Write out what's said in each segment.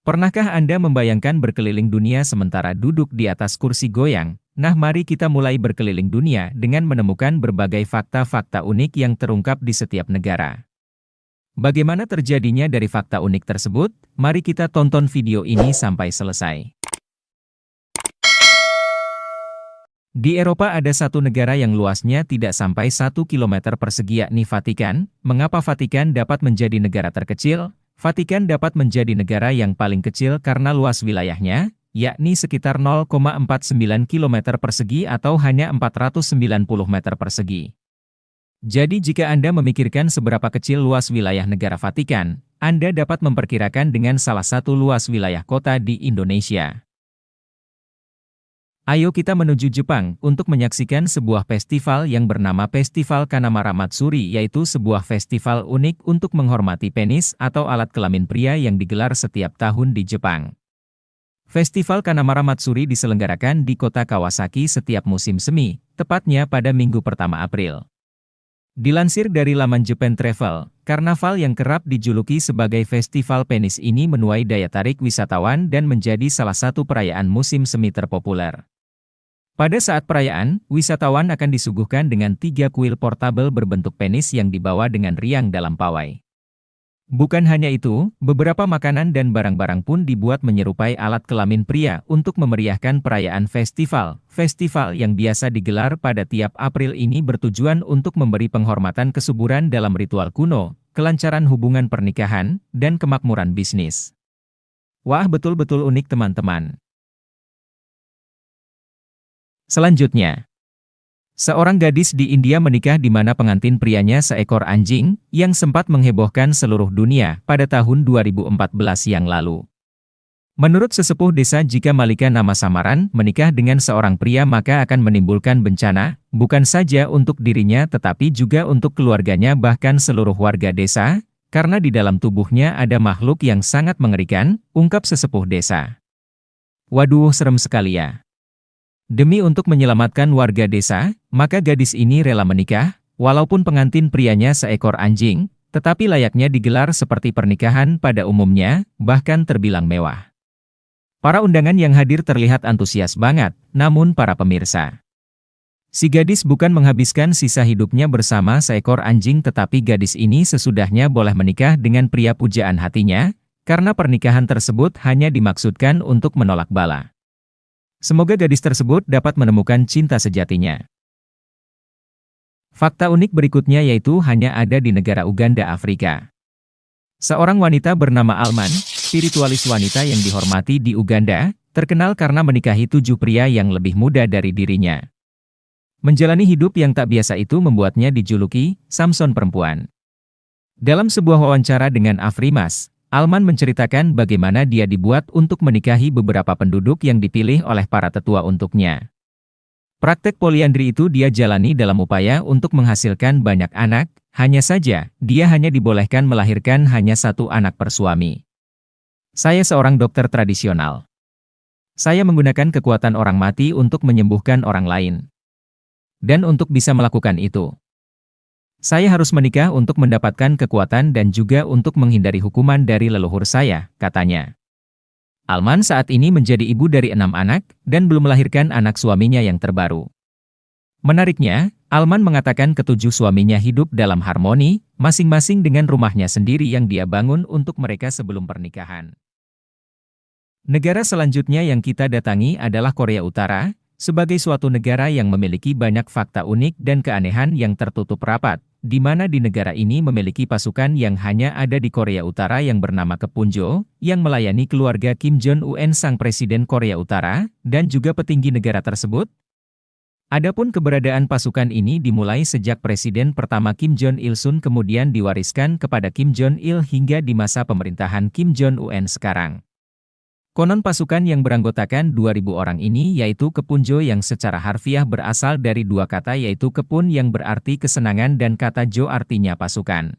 Pernahkah Anda membayangkan berkeliling dunia sementara duduk di atas kursi goyang? Nah, mari kita mulai berkeliling dunia dengan menemukan berbagai fakta-fakta unik yang terungkap di setiap negara. Bagaimana terjadinya dari fakta unik tersebut? Mari kita tonton video ini sampai selesai. Di Eropa ada satu negara yang luasnya tidak sampai 1 km persegi yakni Vatikan. Mengapa Vatikan dapat menjadi negara terkecil? Vatikan dapat menjadi negara yang paling kecil karena luas wilayahnya, yakni sekitar 0,49 km persegi atau hanya 490 meter persegi. Jadi jika Anda memikirkan seberapa kecil luas wilayah negara Vatikan, Anda dapat memperkirakan dengan salah satu luas wilayah kota di Indonesia. Ayo kita menuju Jepang untuk menyaksikan sebuah festival yang bernama Festival Kanamara Matsuri, yaitu sebuah festival unik untuk menghormati penis atau alat kelamin pria yang digelar setiap tahun di Jepang. Festival Kanamara Matsuri diselenggarakan di kota Kawasaki setiap musim semi, tepatnya pada minggu pertama April. Dilansir dari laman Japan Travel, karnaval yang kerap dijuluki sebagai festival penis ini menuai daya tarik wisatawan dan menjadi salah satu perayaan musim semi terpopuler. Pada saat perayaan, wisatawan akan disuguhkan dengan 3 kuil portabel berbentuk penis yang dibawa dengan riang dalam pawai. Bukan hanya itu, beberapa makanan dan barang-barang pun dibuat menyerupai alat kelamin pria untuk memeriahkan perayaan festival. Festival yang biasa digelar pada tiap April ini bertujuan untuk memberi penghormatan kesuburan dalam ritual kuno, kelancaran hubungan pernikahan, dan kemakmuran bisnis. Wah, betul-betul unik teman-teman. Selanjutnya, seorang gadis di India menikah di mana pengantin prianya seekor anjing, yang sempat menghebohkan seluruh dunia pada tahun 2014 yang lalu. Menurut sesepuh desa, jika Malika nama samaran menikah dengan seorang pria maka akan menimbulkan bencana, bukan saja untuk dirinya tetapi juga untuk keluarganya bahkan seluruh warga desa, karena di dalam tubuhnya ada makhluk yang sangat mengerikan, ungkap sesepuh desa. Waduh, serem sekali ya. Demi untuk menyelamatkan warga desa, maka gadis ini rela menikah, walaupun pengantin prianya seekor anjing, tetapi layaknya digelar seperti pernikahan pada umumnya, bahkan terbilang mewah. Para undangan yang hadir terlihat antusias banget, namun para pemirsa, si gadis bukan menghabiskan sisa hidupnya bersama seekor anjing, tetapi gadis ini sesudahnya boleh menikah dengan pria pujaan hatinya, karena pernikahan tersebut hanya dimaksudkan untuk menolak bala. Semoga gadis tersebut dapat menemukan cinta sejatinya. Fakta unik berikutnya yaitu hanya ada di negara Uganda, Afrika. Seorang wanita bernama Alman, spiritualis wanita yang dihormati di Uganda, terkenal karena menikahi 7 pria yang lebih muda dari dirinya. Menjalani hidup yang tak biasa itu membuatnya dijuluki Samson perempuan. Dalam sebuah wawancara dengan Afrimas, Alman menceritakan bagaimana dia dibuat untuk menikahi beberapa penduduk yang dipilih oleh para tetua untuknya. Praktek poliandri itu dia jalani dalam upaya untuk menghasilkan banyak anak, hanya saja, dia hanya dibolehkan melahirkan hanya 1 anak per suami. Saya seorang dokter tradisional. Saya menggunakan kekuatan orang mati untuk menyembuhkan orang lain. Dan untuk bisa melakukan itu, saya harus menikah untuk mendapatkan kekuatan dan juga untuk menghindari hukuman dari leluhur saya, katanya. Alman saat ini menjadi ibu dari 6 anak, dan belum melahirkan anak suaminya yang terbaru. Menariknya, Alman mengatakan ke-7 suaminya hidup dalam harmoni, masing-masing dengan rumahnya sendiri yang dia bangun untuk mereka sebelum pernikahan. Negara selanjutnya yang kita datangi adalah Korea Utara, sebagai suatu negara yang memiliki banyak fakta unik dan keanehan yang tertutup rapat, di mana di negara ini memiliki pasukan yang hanya ada di Korea Utara yang bernama Kepunjo, yang melayani keluarga Kim Jong-un sang presiden Korea Utara, dan juga petinggi negara tersebut. Adapun keberadaan pasukan ini dimulai sejak presiden pertama Kim Jong-il Sun kemudian diwariskan kepada Kim Jong-il hingga di masa pemerintahan Kim Jong-un sekarang. Konon pasukan yang beranggotakan 2.000 orang ini yaitu Kepunjo yang secara harfiah berasal dari 2 kata yaitu Kepun yang berarti kesenangan dan kata Jo artinya pasukan.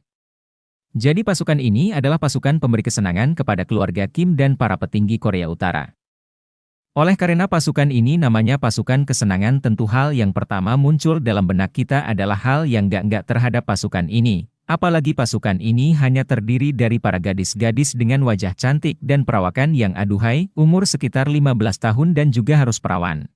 Jadi pasukan ini adalah pasukan pemberi kesenangan kepada keluarga Kim dan para petinggi Korea Utara. Oleh karena pasukan ini namanya pasukan kesenangan, tentu hal yang pertama muncul dalam benak kita adalah hal yang enggak terhadap pasukan ini. Apalagi pasukan ini hanya terdiri dari para gadis-gadis dengan wajah cantik dan perawakan yang aduhai, umur sekitar 15 tahun dan juga harus perawan.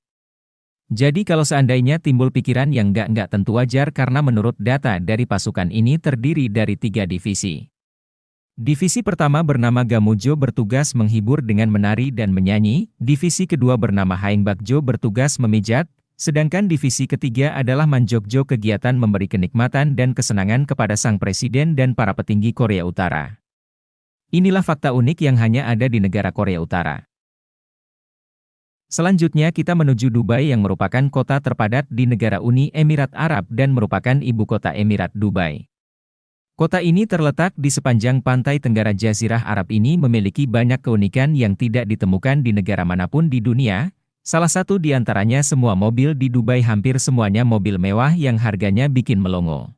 Jadi kalau seandainya timbul pikiran yang nggak tentu wajar karena menurut data dari pasukan ini terdiri dari 3 divisi. Divisi pertama bernama Gamujo bertugas menghibur dengan menari dan menyanyi, divisi kedua bernama Haengbakjo bertugas memijat, sedangkan divisi ketiga adalah Manjokjo kegiatan memberi kenikmatan dan kesenangan kepada sang presiden dan para petinggi Korea Utara. Inilah fakta unik yang hanya ada di negara Korea Utara. Selanjutnya kita menuju Dubai yang merupakan kota terpadat di negara Uni Emirat Arab dan merupakan ibu kota Emirat Dubai. Kota ini terletak di sepanjang pantai tenggara Jazirah Arab ini memiliki banyak keunikan yang tidak ditemukan di negara manapun di dunia. Salah satu di antaranya semua mobil di Dubai hampir semuanya mobil mewah yang harganya bikin melongo.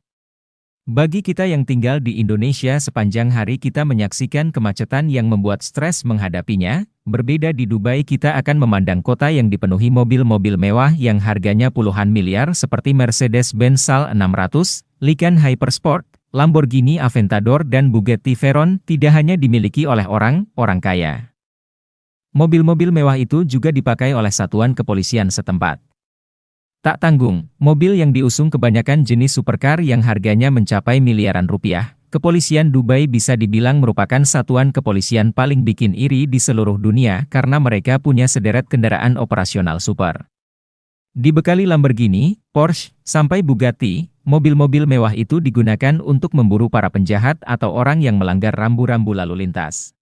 Bagi kita yang tinggal di Indonesia sepanjang hari kita menyaksikan kemacetan yang membuat stres menghadapinya, berbeda di Dubai kita akan memandang kota yang dipenuhi mobil-mobil mewah yang harganya puluhan miliar seperti Mercedes-Benz SAL 600, Lykan Hypersport, Lamborghini Aventador dan Bugatti Veyron tidak hanya dimiliki oleh orang kaya. Mobil-mobil mewah itu juga dipakai oleh satuan kepolisian setempat. Tak tanggung, mobil yang diusung kebanyakan jenis supercar yang harganya mencapai miliaran rupiah. Kepolisian Dubai bisa dibilang merupakan satuan kepolisian paling bikin iri di seluruh dunia karena mereka punya sederet kendaraan operasional super. Dibekali Lamborghini, Porsche, sampai Bugatti, mobil-mobil mewah itu digunakan untuk memburu para penjahat atau orang yang melanggar rambu-rambu lalu lintas.